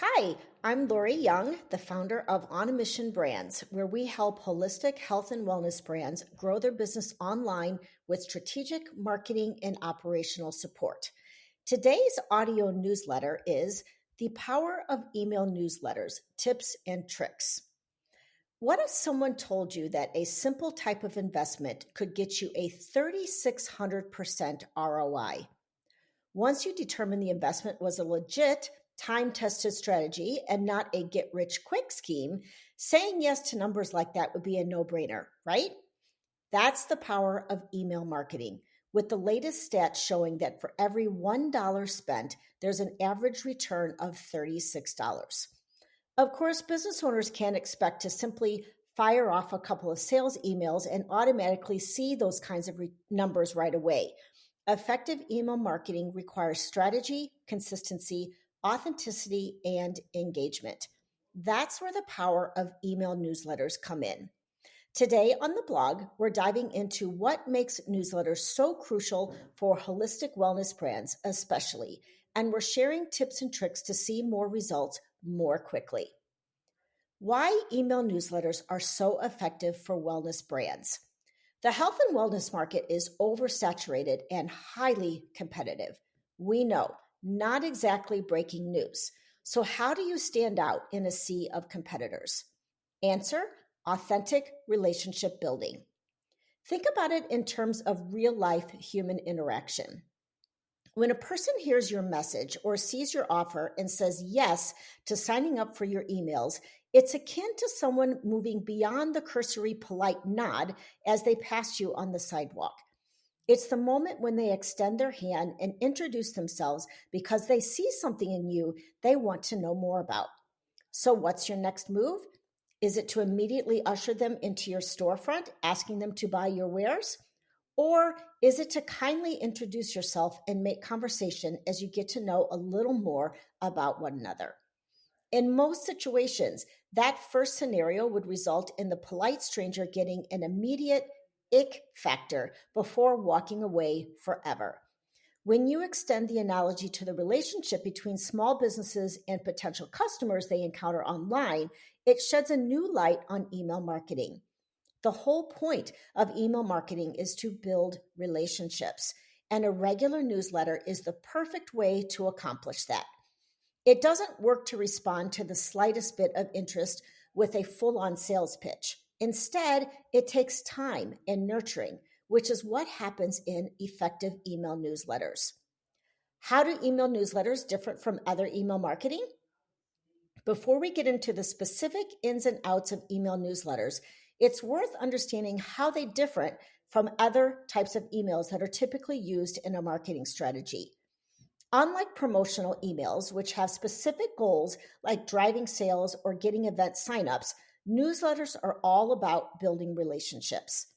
Hi, I'm Lori Young, the founder of On a Mission Brands, where we help holistic health and wellness brands grow their business online with strategic marketing and operational support. Today's audio newsletter is The Power of Email Newsletters Tips and Tricks. What if someone told you that a simple type of investment could get you a 3,600% ROI? Once you determine the investment was a legit, time tested strategy and not a get rich quick scheme, saying yes to numbers like that would be a no brainer, right? That's the power of email marketing, with the latest stats showing that for every $1 spent, there's an average return of $36. Of course, business owners can't expect to simply fire off a couple of sales emails and automatically see those kinds of numbers right away. Effective email marketing requires strategy, consistency, authenticity, and engagement. That's where the power of email newsletters come in. Today on the blog, we're diving into what makes newsletters so crucial for holistic wellness brands, especially, and we're sharing tips and tricks to see more results more quickly. Why email newsletters are so effective for wellness brands. The health and wellness market is oversaturated and highly competitive. We know, not exactly breaking news. So, how do you stand out in a sea of competitors? Answer: authentic relationship building. Think about it in terms of real life human interaction. When a person hears your message or sees your offer and says yes to signing up for your emails, it's akin to someone moving beyond the cursory polite nod as they pass you on the sidewalk. It's the moment when they extend their hand and introduce themselves because they see something in you they want to know more about. So, what's your next move? Is it to immediately usher them into your storefront, asking them to buy your wares? Or is it to kindly introduce yourself and make conversation as you get to know a little more about one another? In most situations, that first scenario would result in the polite stranger getting an immediate ick factor before walking away forever. When you extend the analogy to the relationship between small businesses and potential customers they encounter online, it sheds a new light on email marketing. The whole point of email marketing is to build relationships, and a regular newsletter is the perfect way to accomplish that. It doesn't work to respond to the slightest bit of interest with a full-on sales pitch. Instead, it takes time and nurturing, which is what happens in effective email newsletters. How do email newsletters differ from other email marketing? Before we get into the specific ins and outs of email newsletters, it's worth understanding how they differ from other types of emails that are typically used in a marketing strategy. Unlike promotional emails, which have specific goals like driving sales or getting event signups, newsletters are all about building relationships.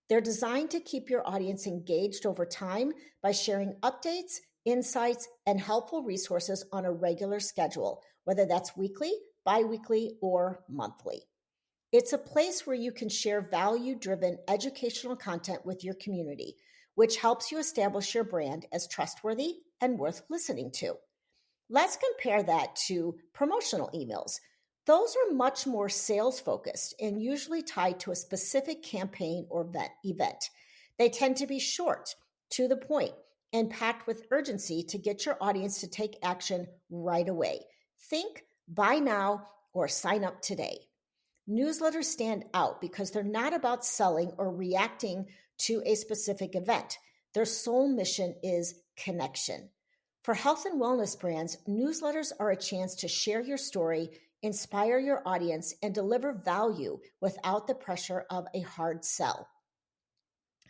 They're designed to keep your audience engaged over time by sharing updates, insights, and helpful resources on a regular schedule, whether that's weekly, bi-weekly, or monthly. It's a place where you can share value-driven educational content with your community, which helps you establish your brand as trustworthy and worth listening to. Let's compare that to promotional emails. Those are much more sales-focused and usually tied to a specific campaign or event. They tend to be short, to the point, and packed with urgency to get your audience to take action right away. Think buy now or sign up today. Newsletters stand out because they're not about selling or reacting to a specific event. Their sole mission is connection. For health and wellness brands, newsletters are a chance to share your story, inspire your audience, and deliver value without the pressure of a hard sell.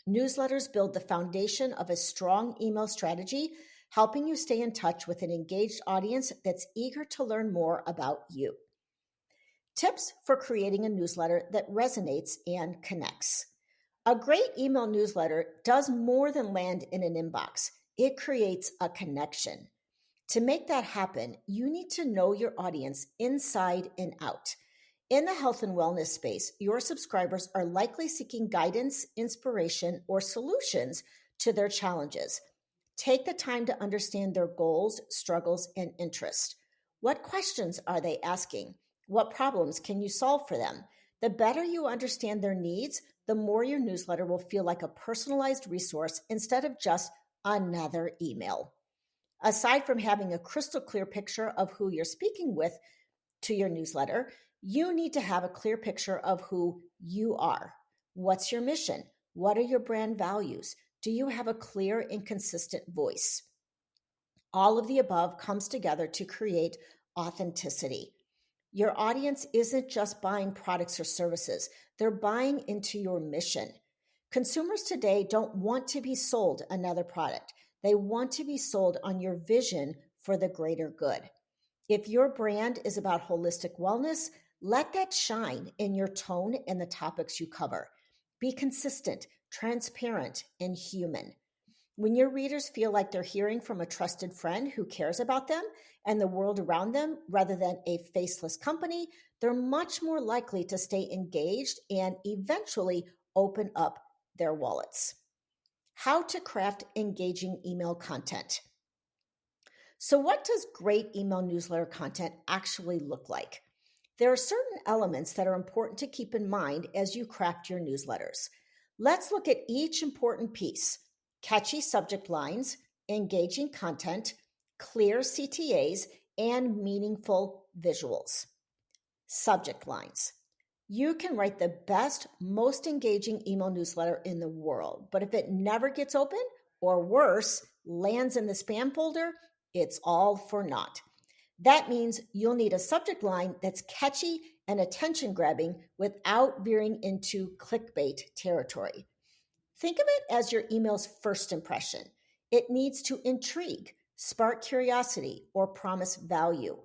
Newsletters build the foundation of a strong email strategy, helping you stay in touch with an engaged audience that's eager to learn more about you. Tips for creating a newsletter that resonates and connects. A great email newsletter does more than land in an inbox. It creates a connection. To make that happen, you need to know your audience inside and out. In the health and wellness space, your subscribers are likely seeking guidance, inspiration, or solutions to their challenges. Take the time to understand their goals, struggles, and interests. What questions are they asking? What problems can you solve for them? The better you understand their needs, the more your newsletter will feel like a personalized resource instead of just another email. Aside from having a crystal clear picture of who you're speaking with to your newsletter, you need to have a clear picture of who you are. What's your mission? What are your brand values? Do you have a clear and consistent voice? All of the above comes together to create authenticity. Your audience isn't just buying products or services, they're buying into your mission. Consumers today don't want to be sold another product. They want to be sold on your vision for the greater good. If your brand is about holistic wellness, let that shine in your tone and the topics you cover. Be consistent, transparent, and human. When your readers feel like they're hearing from a trusted friend who cares about them and the world around them rather than a faceless company, they're much more likely to stay engaged and eventually open up their wallets. How to craft engaging email content. So, what does great email newsletter content actually look like? There are certain elements that are important to keep in mind as you craft your newsletters. Let's look at each important piece: catchy subject lines, engaging content, clear CTAs, and meaningful visuals. Subject lines. You can write the best, most engaging email newsletter in the world, but if it never gets open, or worse, lands in the spam folder, it's all for naught. That means you'll need a subject line that's catchy and attention grabbing without veering into clickbait territory. Think of it as your email's first impression. It needs to intrigue, spark curiosity, or promise value.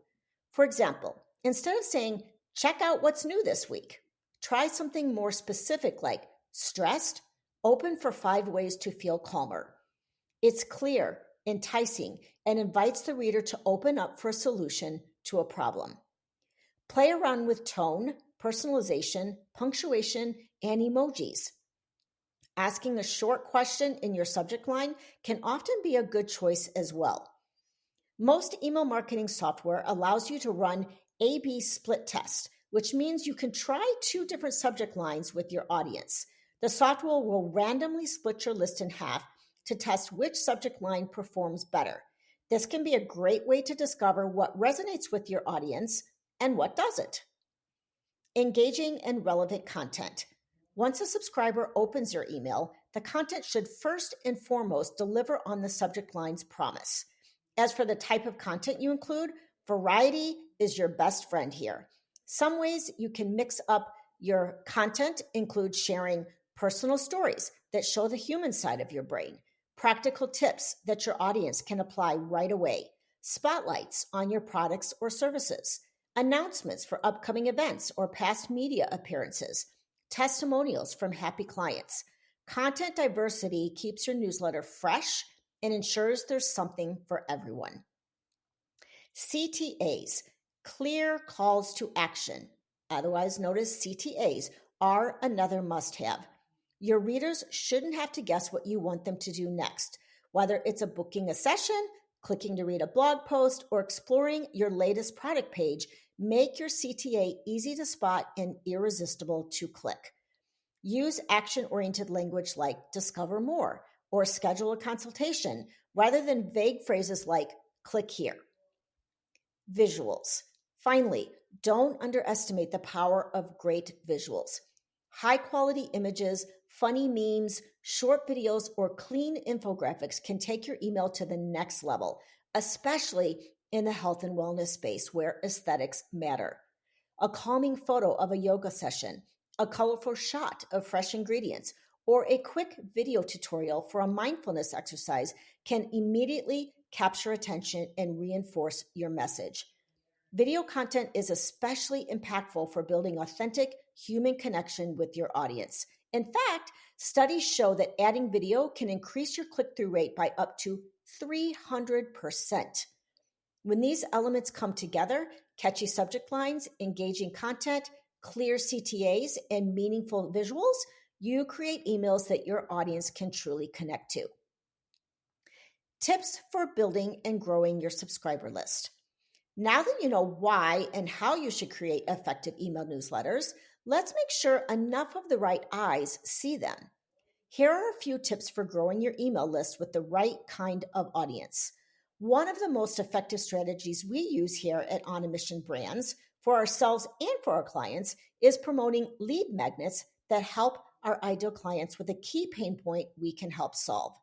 For example, instead of saying, check out what's new this week, try something more specific like stressed, open for 5 ways to feel calmer. It's clear, enticing, and invites the reader to open up for a solution to a problem. Play around with tone, personalization, punctuation, and emojis. Asking a short question in your subject line can often be a good choice as well. Most email marketing software allows you to run A/B split tests, which means you can try 2 different subject lines with your audience. The software will randomly split your list in half to test which subject line performs better. This can be a great way to discover what resonates with your audience and what doesn't. Engaging and relevant content. Once a subscriber opens your email, the content should first and foremost deliver on the subject line's promise. As for the type of content you include, variety is your best friend here. Some ways you can mix up your content include sharing personal stories that show the human side of your brain, practical tips that your audience can apply right away, spotlights on your products or services, announcements for upcoming events or past media appearances, testimonials from happy clients. Content diversity keeps your newsletter fresh and ensures there's something for everyone. CTAs, clear calls to action, otherwise known as CTAs, are another must-have. Your readers shouldn't have to guess what you want them to do next, whether it's booking a session, clicking to read a blog post, or exploring your latest product page. Make your CTA easy to spot and irresistible to click. Use action-oriented language like discover more or schedule a consultation rather than vague phrases like click here. Visuals. Finally, don't underestimate the power of great visuals. High-quality images, funny memes, short videos, or clean infographics can take your email to the next level, especially in the health and wellness space where aesthetics matter. A calming photo of a yoga session, a colorful shot of fresh ingredients, or a quick video tutorial for a mindfulness exercise can immediately capture attention and reinforce your message. Video content is especially impactful for building authentic human connection with your audience. In fact, studies show that adding video can increase your click-through rate by up to 300%. When these elements come together, catchy subject lines, engaging content, clear CTAs, and meaningful visuals, you create emails that your audience can truly connect to. Tips for building and growing your subscriber list. Now that you know why and how you should create effective email newsletters, let's make sure enough of the right eyes see them. Here are a few tips for growing your email list with the right kind of audience. One of the most effective strategies we use here at On a Mission Brands for ourselves and for our clients is promoting lead magnets that help our ideal clients with a key pain point we can help solve.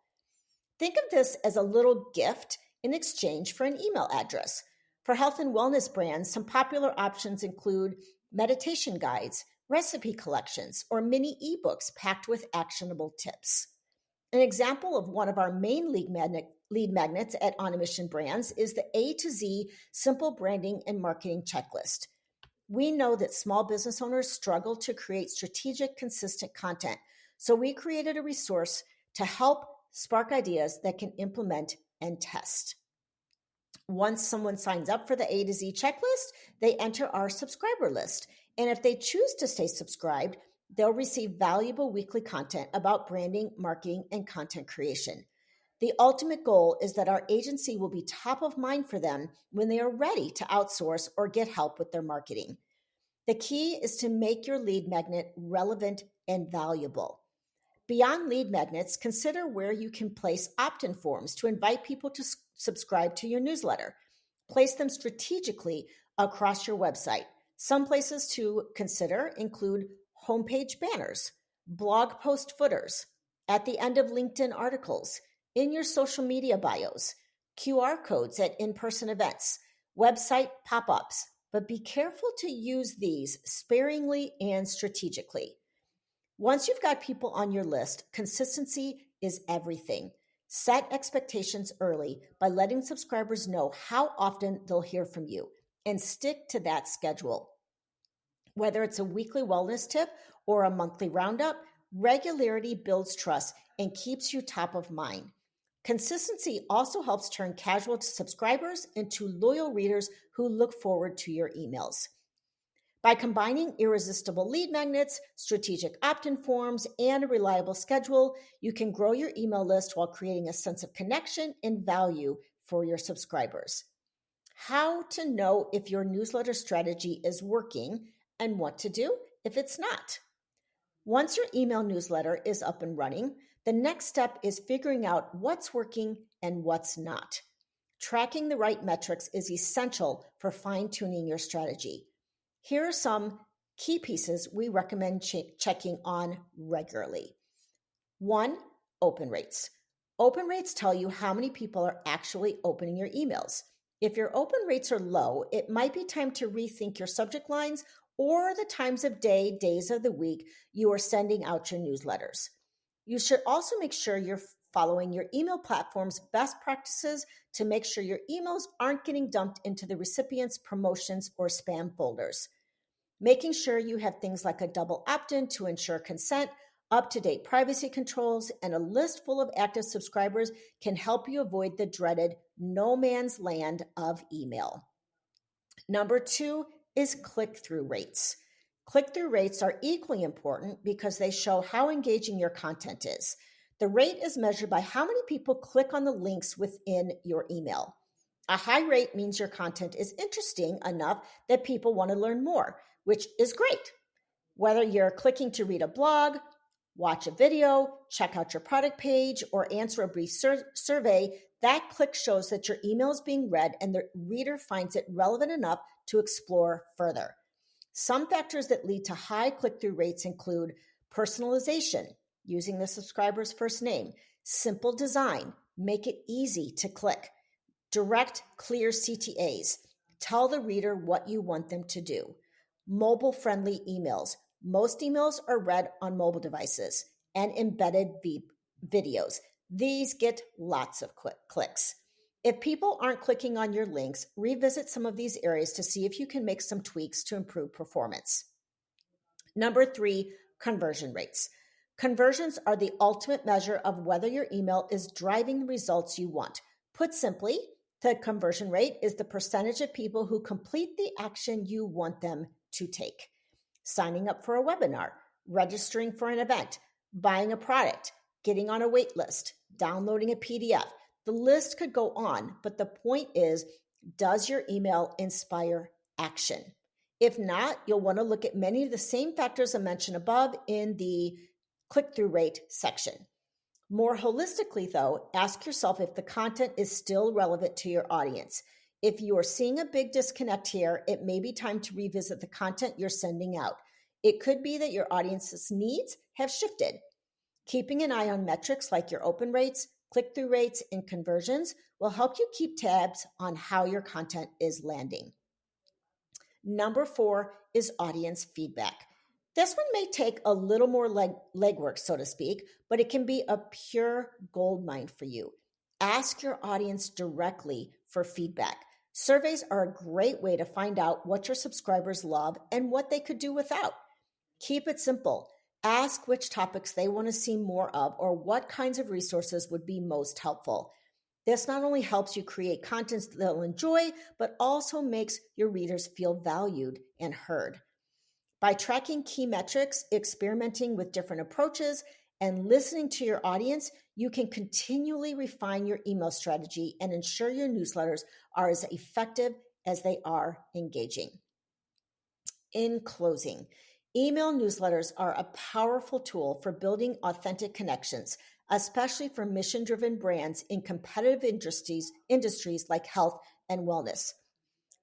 Think of this as a little gift in exchange for an email address. For health and wellness brands, some popular options include meditation guides, recipe collections, or mini ebooks packed with actionable tips. An example of one of our main lead magnets at On a Mission Brands is the A to Z Simple Branding and Marketing Checklist. We know that small business owners struggle to create strategic, consistent content, so we created a resource to help spark ideas that can implement and test. Once someone signs up for the A to Z checklist, they enter our subscriber list. And if they choose to stay subscribed, they'll receive valuable weekly content about branding, marketing, and content creation. The ultimate goal is that our agency will be top of mind for them when they are ready to outsource or get help with their marketing. The key is to make your lead magnet relevant and valuable. Beyond lead magnets, consider where you can place opt-in forms to invite people to subscribe to your newsletter. Place them strategically across your website. Some places to consider include homepage banners, blog post footers, at the end of LinkedIn articles, in your social media bios, QR codes at in-person events, website pop-ups, but be careful to use these sparingly and strategically. Once you've got people on your list, consistency is everything. Set expectations early by letting subscribers know how often they'll hear from you and stick to that schedule. Whether it's a weekly wellness tip or a monthly roundup, regularity builds trust and keeps you top of mind. Consistency also helps turn casual subscribers into loyal readers who look forward to your emails. By combining irresistible lead magnets, strategic opt-in forms, and a reliable schedule, you can grow your email list while creating a sense of connection and value for your subscribers. How to know if your newsletter strategy is working and what to do if it's not. Once your email newsletter is up and running, the next step is figuring out what's working and what's not. Tracking the right metrics is essential for fine-tuning your strategy. Here are some key pieces we recommend checking on regularly. 1, open rates. Open rates tell you how many people are actually opening your emails. If your open rates are low, it might be time to rethink your subject lines or the times of day, days of the week you are sending out your newsletters. You should also make sure you're following your email platform's best practices to make sure your emails aren't getting dumped into the recipient's promotions or spam folders. Making sure you have things like a double opt-in to ensure consent, up-to-date privacy controls, and a list full of active subscribers can help you avoid the dreaded no man's land of email. Number 2 is click-through rates. Click-through rates are equally important because they show how engaging your content is. The rate is measured by how many people click on the links within your email. A high rate means your content is interesting enough that people want to learn more, which is great. Whether you're clicking to read a blog, watch a video, check out your product page, or answer a brief survey, that click shows that your email is being read and the reader finds it relevant enough to explore further. Some factors that lead to high click-through rates include personalization, using the subscriber's first name, simple design, make it easy to click, direct, clear CTAs, tell the reader what you want them to do, mobile-friendly emails. Most emails are read on mobile devices, and embedded videos. These get lots of clicks. If people aren't clicking on your links, revisit some of these areas to see if you can make some tweaks to improve performance. Number 3, conversion rates. Conversions are the ultimate measure of whether your email is driving the results you want. Put simply, the conversion rate is the percentage of people who complete the action you want them to take. Signing up for a webinar, registering for an event, buying a product, getting on a wait list, downloading a PDF. The list could go on, but the point is Does your email inspire action? If not, you'll want to look at many of the same factors I mentioned above in the click-through rate section. More holistically, though, ask yourself if the content is still relevant to your audience. If you are seeing a big disconnect here, it may be time to revisit the content you're sending out. It could be that your audience's needs have shifted. Keeping an eye on metrics like your open rates, click-through rates, and conversions will help you keep tabs on how your content is landing. Number 4 is audience feedback. This one may take a little more legwork, so to speak, but it can be a pure goldmine for you. Ask your audience directly for feedback. Surveys are a great way to find out what your subscribers love and what they could do without. Keep it simple. Ask which topics they want to see more of or what kinds of resources would be most helpful. This not only helps you create content they'll enjoy, but also makes your readers feel valued and heard. By tracking key metrics, experimenting with different approaches, and listening to your audience, you can continually refine your email strategy and ensure your newsletters are as effective as they are engaging. In closing, email newsletters are a powerful tool for building authentic connections, especially for mission-driven brands in competitive industries like health and wellness.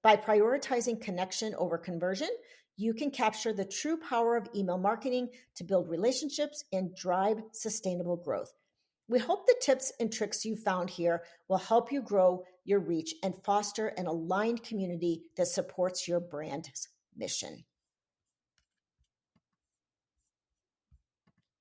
By prioritizing connection over conversion, you can capture the true power of email marketing to build relationships and drive sustainable growth. We hope the tips and tricks you found here will help you grow your reach and foster an aligned community that supports your brand's mission.